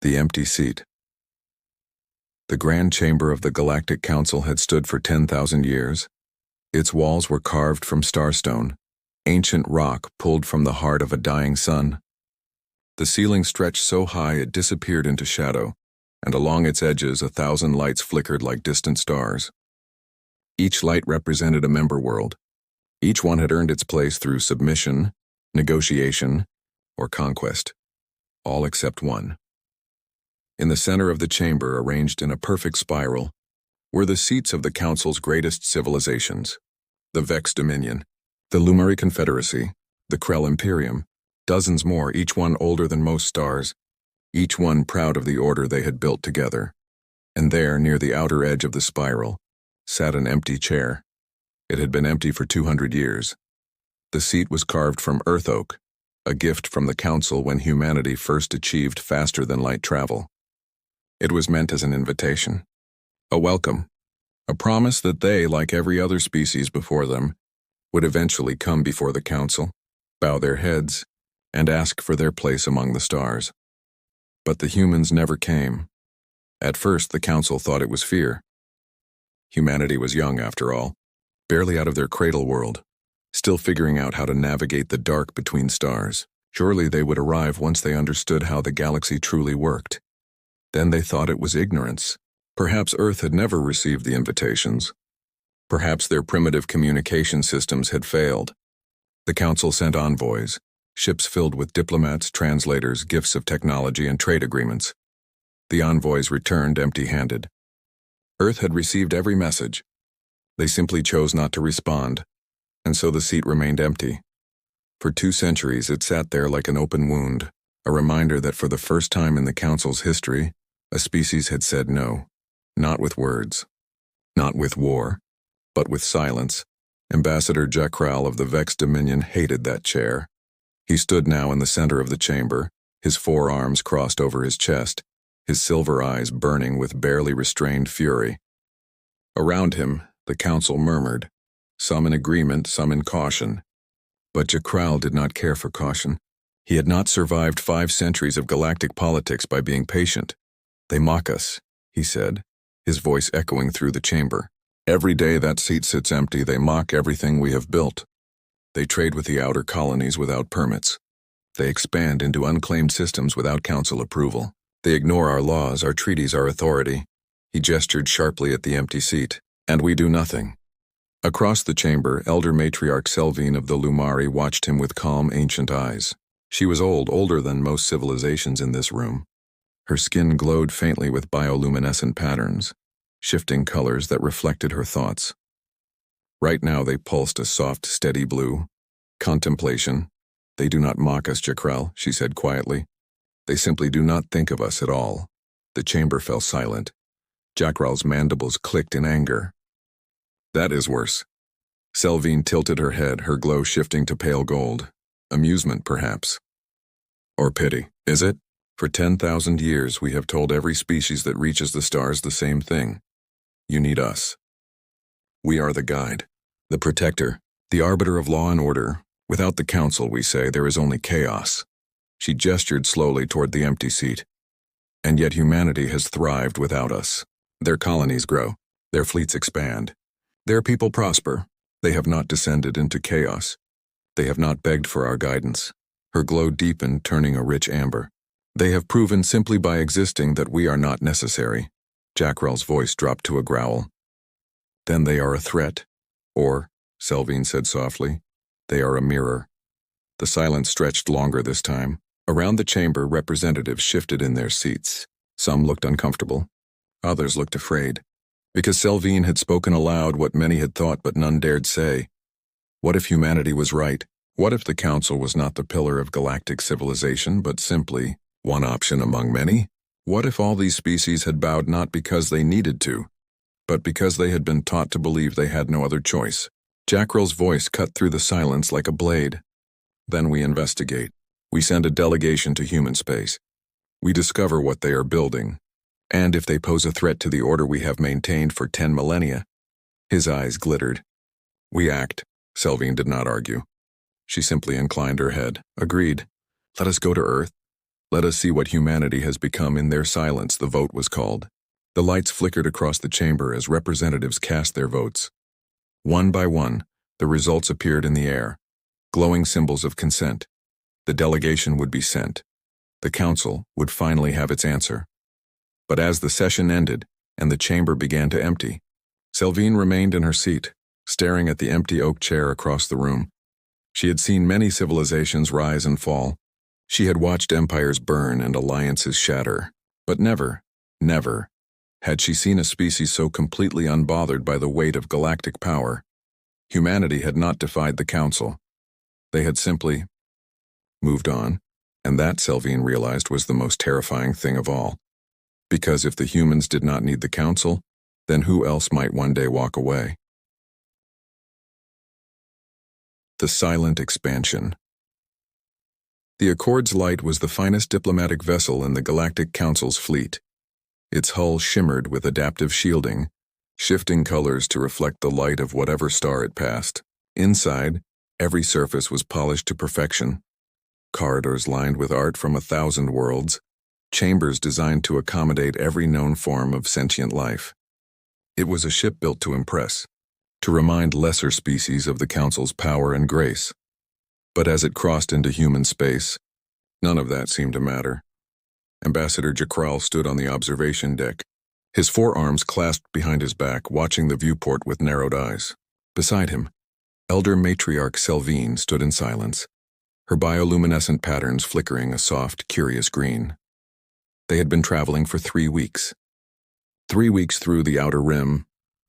The empty seat. The grand chamber of the Galactic Council had stood for 10,000 years. Its walls were carved from starstone, ancient rock pulled from the heart of a dying sun. The ceiling stretched so high it disappeared into shadow, and along its edges 1,000 lights flickered like distant stars. Each light represented a member world. Each one had earned its place through submission, negotiation, or conquest. All except one. In the center of the chamber, arranged in a perfect spiral, were the seats of the Council's greatest civilizations: the Vex Dominion, the Lumari Confederacy, the Krell Imperium, dozens more, each one older than most stars, each one proud of the order they had built together. And there, near the outer edge of the spiral, sat an empty chair. It had been empty for 200 years. The seat was carved from earth oak, a gift from the Council when humanity first achieved faster-than-light travel. It was meant as an invitation, a welcome, a promise that they, like every other species before them, would eventually come before the Council, bow their heads, and ask for their place among the stars. But the humans never came. At first, the Council thought it was fear. Humanity was young, after all, barely out of their cradle world, still figuring out how to navigate the dark between stars. Surely they would arrive once they understood how the galaxy truly worked. Then they thought it was ignorance. Perhaps Earth had never received the invitations. Perhaps their primitive communication systems had failed. The Council sent envoys, ships filled with diplomats, translators, gifts of technology, and trade agreements. The envoys returned empty-handed. Earth had received every message. They simply chose not to respond, and so the seat remained empty. For 2 centuries it sat there like an open wound, a reminder that for the first time in the Council's history, a species had said no, not with words, not with war, but with silence. Ambassador Jakral of the Vex Dominion hated that chair. He stood now in the center of the chamber, his forearms crossed over his chest, his silver eyes burning with barely restrained fury. Around him, the Council murmured, some in agreement, some in caution. But Jakral did not care for caution. He had not survived 5 centuries of galactic politics by being patient. They mock us, he said, his voice echoing through the chamber. Every day that seat sits empty, they mock everything we have built. They trade with the outer colonies without permits. They expand into unclaimed systems without Council approval. They ignore our laws, our treaties, our authority. He gestured sharply at the empty seat. And we do nothing. Across the chamber, Elder Matriarch Selvine of the Lumari watched him with calm, ancient eyes. She was old, older than most civilizations in this room. Her skin glowed faintly with bioluminescent patterns, shifting colors that reflected her thoughts. Right now they pulsed a soft, steady blue. Contemplation. They do not mock us, Jakral, she said quietly. They simply do not think of us at all. The chamber fell silent. Jakral's mandibles clicked in anger. That is worse. Selvine tilted her head, her glow shifting to pale gold. Amusement, perhaps. Or pity, is it? For 10,000 years we have told every species that reaches the stars the same thing. You need us. We are the guide, the protector, the arbiter of law and order. Without the Council, we say, there is only chaos. She gestured slowly toward the empty seat. And yet humanity has thrived without us. Their colonies grow, their fleets expand. Their people prosper. They have not descended into chaos. They have not begged for our guidance. Her glow deepened, turning a rich amber. They have proven simply by existing that we are not necessary. Jakral's voice dropped to a growl. Then they are a threat. Or, Selvine said softly, they are a mirror. The silence stretched longer this time. Around the chamber, representatives shifted in their seats. Some looked uncomfortable. Others looked afraid. Because Selvine had spoken aloud what many had thought but none dared say. What if humanity was right? What if the Council was not the pillar of galactic civilization, but simply one option among many? What if all these species had bowed not because they needed to, but because they had been taught to believe they had no other choice? Jakral's voice cut through the silence like a blade. Then we investigate. We send a delegation to human space. We discover what they are building. And if they pose a threat to the order we have maintained for 10 millennia. His eyes glittered. We act. Selvine did not argue. She simply inclined her head. Agreed. Let us go to Earth. Let us see what humanity has become in their silence, the vote was called. The lights flickered across the chamber as representatives cast their votes. One by one, the results appeared in the air, glowing symbols of consent. The delegation would be sent. The council would finally have its answer. But as the session ended and the chamber began to empty, Selvine remained in her seat, staring at the empty oak chair across the room. She had seen many civilizations rise and fall. She had watched empires burn and alliances shatter. But never had she seen a species so completely unbothered by the weight of galactic power. Humanity had not defied the council. They had simply moved on, and that, Selvine realized, was the most terrifying thing of all. Because if the humans did not need the council, then who else might one day walk away? The silent expansion. The Accord's light was the finest diplomatic vessel in the Galactic Council's fleet. Its hull shimmered with adaptive shielding, shifting colors to reflect the light of whatever star it passed. Inside, every surface was polished to perfection. Corridors lined with art from 1,000 worlds, chambers designed to accommodate every known form of sentient life. It was a ship built to impress, to remind lesser species of the Council's power and grace. But as it crossed into human space, none of that seemed to matter. Ambassador Jakral stood on the observation deck, his forearms clasped behind his back, watching the viewport with narrowed eyes. Beside him, Elder Matriarch Selvine stood in silence, her bioluminescent patterns flickering a soft, curious green. They had been traveling for 3 weeks. 3 weeks through the outer rim,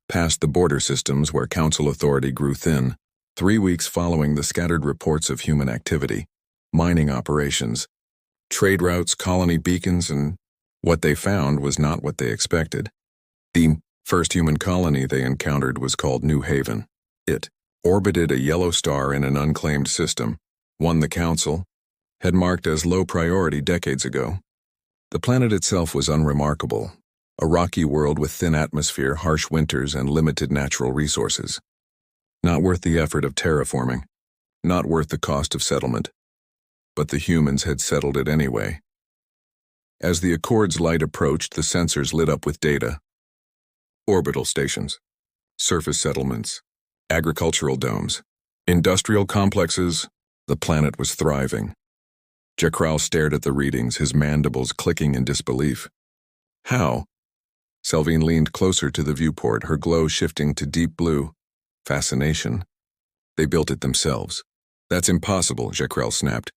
past the border systems where council authority grew thin, 3 weeks following the scattered reports of human activity, mining operations, trade routes, colony beacons, and what they found was not what they expected. The first human colony they encountered was called New Haven. It orbited a yellow star in an unclaimed system, one the Council had marked as low priority decades ago. The planet itself was unremarkable, a rocky world with thin atmosphere, harsh winters, and limited natural resources. Not worth the effort of terraforming, not worth the cost of settlement. But the humans had settled it anyway. As the Accord's light approached, the sensors lit up with data. Orbital stations, surface settlements, agricultural domes, industrial complexes. The planet was thriving. Jakral stared at the readings, his mandibles clicking in disbelief. How? Selvine leaned closer to the viewport, her glow shifting to deep blue. Fascination. They built it themselves. That's impossible, Jakral snapped.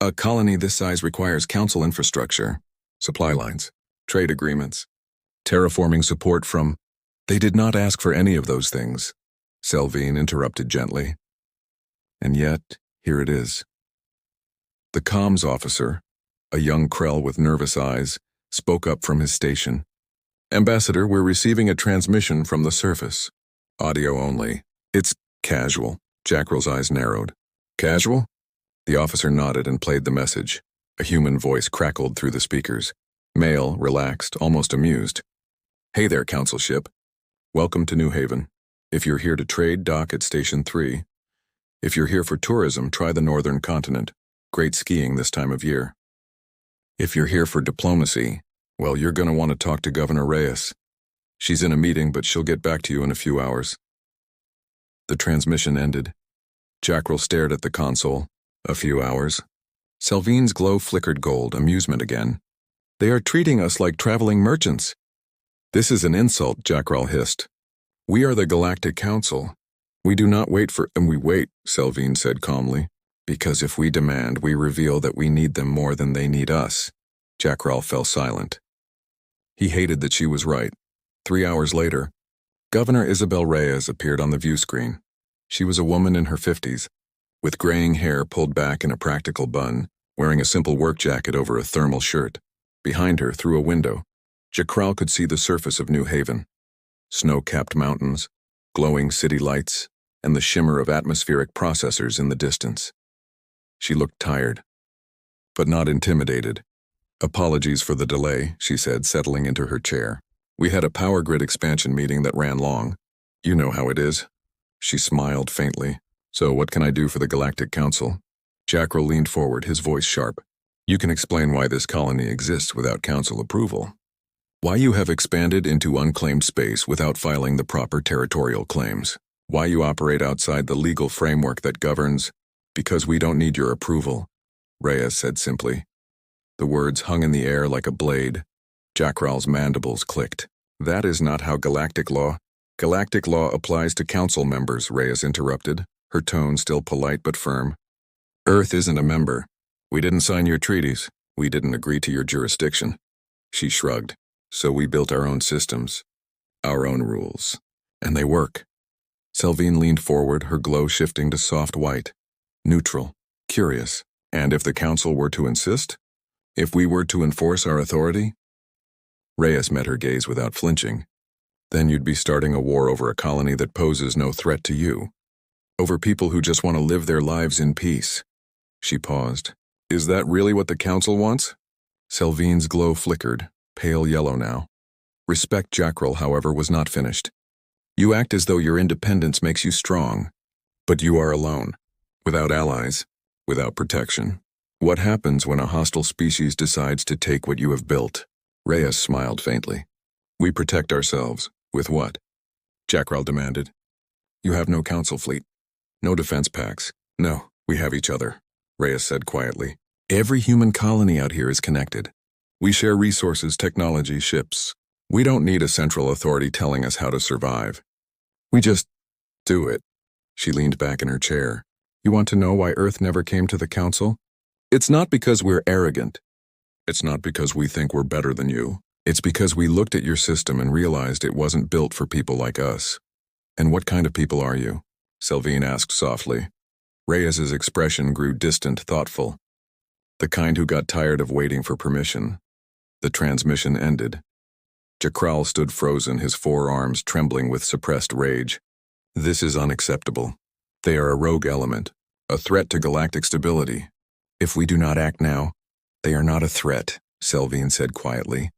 A colony this size requires council infrastructure, supply lines, trade agreements, terraforming support from... They did not ask for any of those things, Selvine interrupted gently. And yet, here it is. The comms officer, a young Krell with nervous eyes, spoke up from his station. Ambassador, we're receiving a transmission from the surface. Audio only. It's casual. Jakral's eyes narrowed. Casual? The officer nodded and played the message. A human voice crackled through the speakers. Male, relaxed, almost amused. Hey there, Council ship. Welcome to New Haven. If you're here to trade, dock at Station 3. If you're here for tourism, try the northern continent. Great skiing this time of year. If you're here for diplomacy, well, you're going to want to talk to Governor Reyes. She's in a meeting, but she'll get back to you in a few hours. The transmission ended. Jakral stared at the console. A few hours. Selvine's glow flickered gold, amusement again. They are treating us like traveling merchants. This is an insult, Jakral hissed. We are the Galactic Council. We do not wait for... And we wait, Selvine said calmly. Because if we demand, we reveal that we need them more than they need us. Jakral fell silent. He hated that she was right. 3 hours later, Governor Isabel Reyes appeared on the view screen. She was a woman in her 50s, with graying hair pulled back in a practical bun, wearing a simple work jacket over a thermal shirt. Behind her, through a window, Jakral could see the surface of New Haven. Snow-capped mountains, glowing city lights, and the shimmer of atmospheric processors in the distance. She looked tired, but not intimidated. Apologies for the delay, she said, settling into her chair. We had a power grid expansion meeting that ran long. You know how it is. She smiled faintly. So what can I do for the Galactic Council? Jakral leaned forward, his voice sharp. You can explain why this colony exists without council approval. Why you have expanded into unclaimed space without filing the proper territorial claims. Why you operate outside the legal framework that governs. Because we don't need your approval, Reyes said simply. The words hung in the air like a blade. Jackral's mandibles clicked. That is not how Galactic law applies to council members, Reyes interrupted, her tone still polite but firm. Earth isn't a member. We didn't sign your treaties. We didn't agree to your jurisdiction. She shrugged. So we built our own systems, our own rules. And they work. Selvine leaned forward, her glow shifting to soft white. Neutral, curious. And if the council were to insist? If we were to enforce our authority? Reyes met her gaze without flinching. Then you'd be starting a war over a colony that poses no threat to you. Over people who just want to live their lives in peace. She paused. Is that really what the council wants? Selvine's glow flickered, pale yellow now. Respect Jackral, however, was not finished. You act as though your independence makes you strong. But you are alone. Without allies. Without protection. What happens when a hostile species decides to take what you have built? Reyes smiled faintly. We protect ourselves. With what? Jackral demanded. You have no council fleet. No defense packs. No, we have each other, Reyes said quietly. Every human colony out here is connected. We share resources, technology, ships. We don't need a central authority telling us how to survive. We just do it. She leaned back in her chair. You want to know why Earth never came to the council? It's not because we're arrogant. It's not because we think we're better than you. It's because we looked at your system and realized it wasn't built for people like us. And what kind of people are you? Selvine asked softly. Reyes's expression grew distant, thoughtful. The kind who got tired of waiting for permission. The transmission ended. Jackral stood frozen, his forearms trembling with suppressed rage. This is unacceptable. They are a rogue element, a threat to galactic stability. If we do not act now, they are not a threat, Selvine said quietly.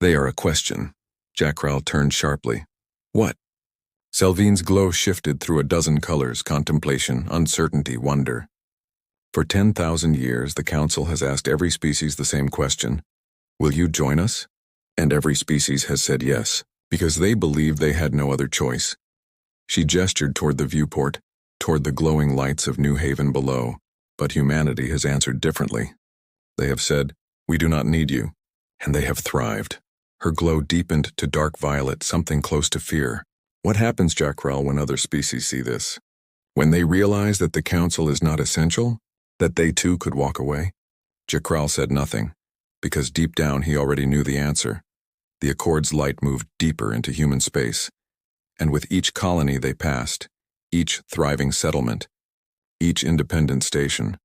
They are a question. Jackral turned sharply. What? Selvine's glow shifted through a dozen colors, contemplation, uncertainty, wonder. For 10,000 years, the Council has asked every species the same question. Will you join us? And every species has said yes, because they believed they had no other choice. She gestured toward the viewport, toward the glowing lights of New Haven below, but humanity has answered differently. They have said, we do not need you, and they have thrived. Her glow deepened to dark violet, something close to fear. What happens, Jackral, when other species see this? When they realize that the Council is not essential? That they too could walk away? Jackral said nothing, because deep down he already knew the answer. The Accord's light moved deeper into human space, and with each colony they passed, each thriving settlement, each independent station,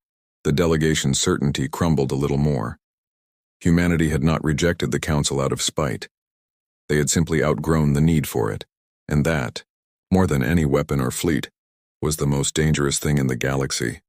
the delegation's certainty crumbled a little more. Humanity had not rejected the Council out of spite. They had simply outgrown the need for it, and that, more than any weapon or fleet, was the most dangerous thing in the galaxy.